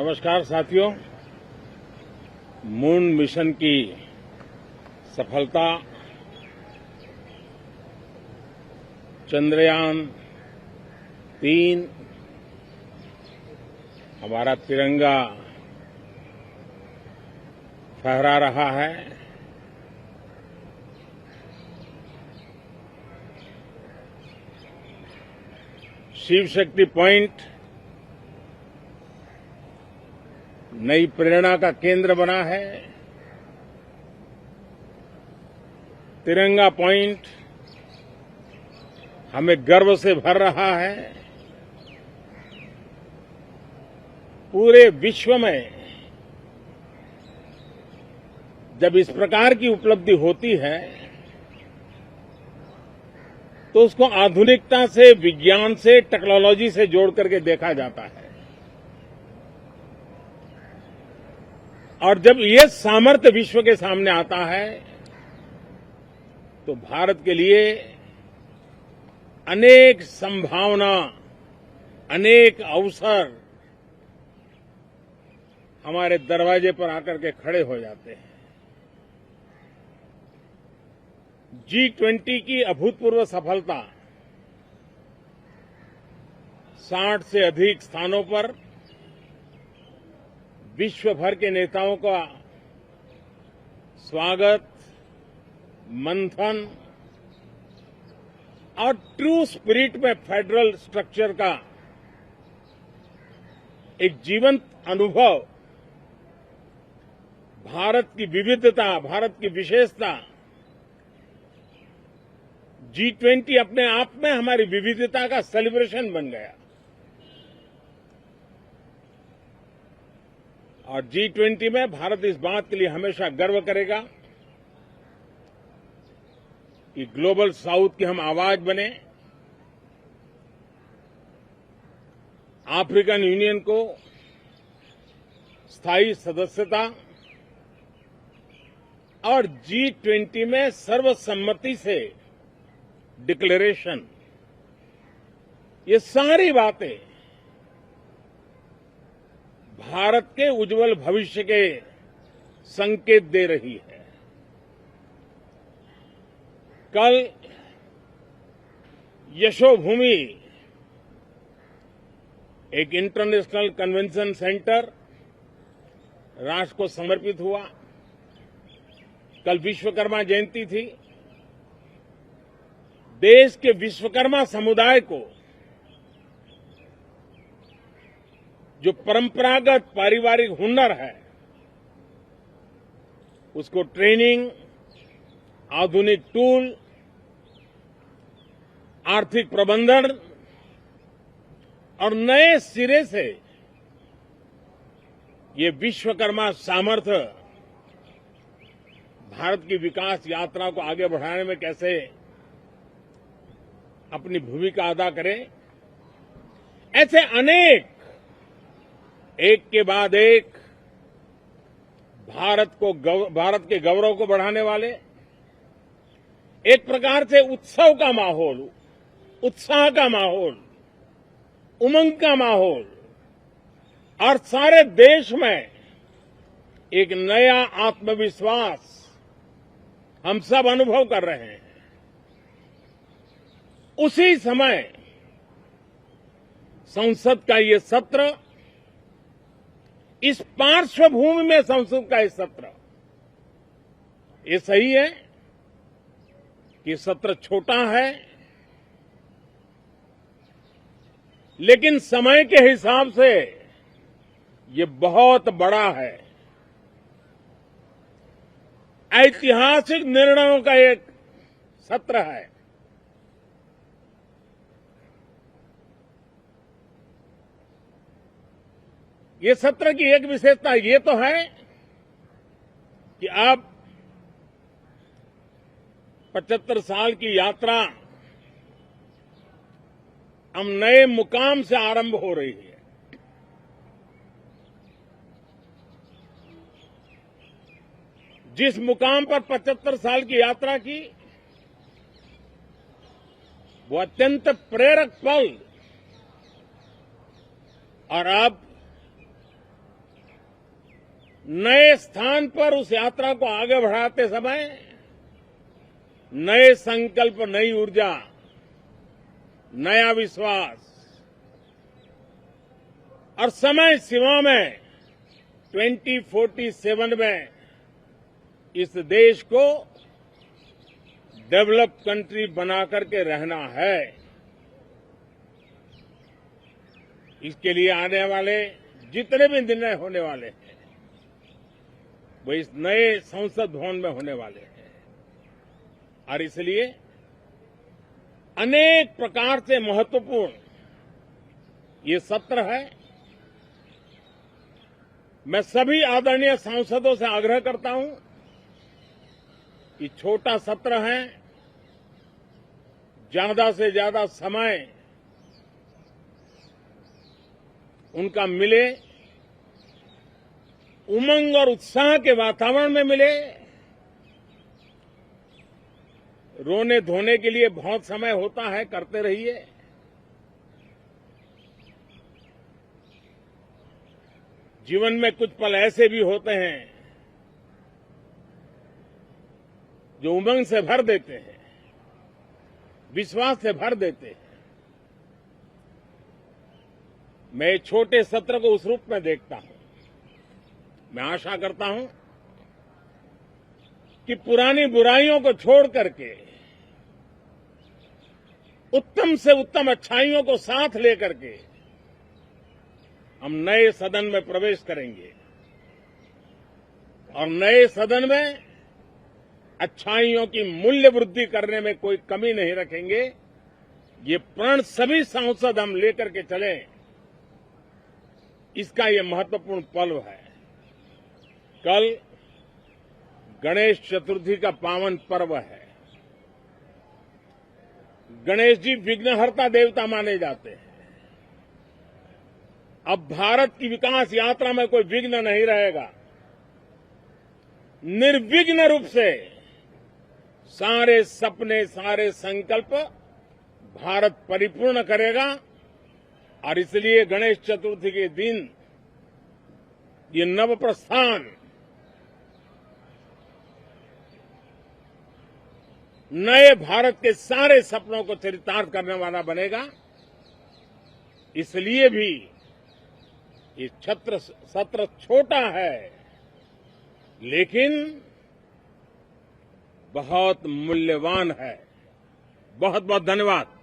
नमस्कार साथियों। Moon mission की सफलता, चंद्रयान-3 हमारा तिरंगा फहरा रहा है। शिव शक्ति पॉइंट नई प्रेरणा का केंद्र बना है। तिरंगा पॉइंट हमें गर्व से भर रहा है। पूरे विश्व में जब इस प्रकार की उपलब्धि होती है तो उसको आधुनिकता से, विज्ञान से, टेक्नोलॉजी से जोड़ करके देखा जाता है। और जब ये सामर्थ्य विश्व के सामने आता है तो भारत के लिए अनेक संभावना, अनेक अवसर हमारे दरवाजे पर आकर के खड़े हो जाते हैं। G20 की अभूतपूर्व सफलता, 60 से अधिक स्थानों पर विश्व भर के नेताओं का स्वागत, मंथन और ट्रू स्पिरिट में फेडरल स्ट्रक्चर का एक जीवंत अनुभव, भारत की विविधता, भारत की विशेषता। G20 अपने आप में हमारी विविधता का सेलिब्रेशन बन गया। और G20 में भारत इस बात के लिए हमेशा गर्व करेगा कि ग्लोबल साउथ की हम आवाज बने। अफ्रीकन यूनियन को स्थायी सदस्यता और G20 में सर्वसम्मति से डिक्लेरेशन, ये सारी बातें भारत के उज्जवल भविष्य के संकेत दे रही है। कल यशोभूमि, एक इंटरनेशनल कन्वेंशन सेंटर राष्ट्र को समर्पित हुआ। कल विश्वकर्मा जयंती थी। देश के विश्वकर्मा समुदाय को जो परंपरागत पारिवारिक हुनर है, उसको ट्रेनिंग, आधुनिक टूल, आर्थिक प्रबंधन और नए सिरे से ये विश्वकर्मा सामर्थ्य भारत की विकास यात्रा को आगे बढ़ाने में कैसे अपनी भूमिका अदा करे। ऐसे अनेक, एक के बाद एक भारत के गौरव को बढ़ाने वाले, एक प्रकार से उत्सव का माहौल, उत्साह का माहौल, उमंग का माहौल और सारे देश में एक नया आत्मविश्वास हम सब अनुभव कर रहे हैं। उसी समय संसद का ये सत्र, इस पार्श्वभूमि में संसद का ये सत्र, ये सही है कि सत्र छोटा है, लेकिन समय के हिसाब से ये बहुत बड़ा है। ऐतिहासिक निर्णयों का एक सत्र है। ये सत्र की एक विशेषता ये तो है कि अब 75 साल की यात्रा हम नए मुकाम से आरंभ हो रही है। जिस मुकाम पर 75 साल की यात्रा की, वो अत्यंत प्रेरक पल, और अब नए स्थान पर उस यात्रा को आगे बढ़ाते समय नए संकल्प, नई ऊर्जा, नया विश्वास और समय सीमा में 2047 में इस देश को डेवलप कंट्री बना करके रहना है। इसके लिए आने वाले जितने भी निर्णय होने वाले हैं वो इस नए संसद भवन में होने वाले हैं और इसलिए अनेक प्रकार से महत्वपूर्ण ये सत्र है। मैं सभी आदरणीय सांसदों से आग्रह करता हूं कि छोटा सत्र है, ज्यादा से ज्यादा समय उनका मिले, उमंग और उत्साह के वातावरण में मिले। रोने धोने के लिए बहुत समय होता है, करते रहिए। जीवन में कुछ पल ऐसे भी होते हैं जो उमंग से भर देते हैं, विश्वास से भर देते हैं। मैं छोटे सत्र को उस रूप में देखता हूं। मैं आशा करता हूं कि पुरानी बुराइयों को छोड़ करके उत्तम से उत्तम अच्छाइयों को साथ लेकर के हम नए सदन में प्रवेश करेंगे और नए सदन में अच्छाइयों की मूल्य वृद्धि करने में कोई कमी नहीं रखेंगे। ये प्रण सभी सांसद हम लेकर के चले, इसका ये महत्वपूर्ण पल है। कल गणेश चतुर्थी का पावन पर्व है। गणेश जी विघ्नहर्ता देवता माने जाते हैं। अब भारत की विकास यात्रा में कोई विघ्न नहीं रहेगा। निर्विघ्न रूप से सारे सपने, सारे संकल्प भारत परिपूर्ण करेगा और इसलिए गणेश चतुर्थी के दिन ये नव प्रस्थान नए भारत के सारे सपनों को चरितार्थ करने वाला बनेगा। इसलिए भी ये सत्र छोटा है लेकिन बहुत मूल्यवान है। बहुत बहुत धन्यवाद।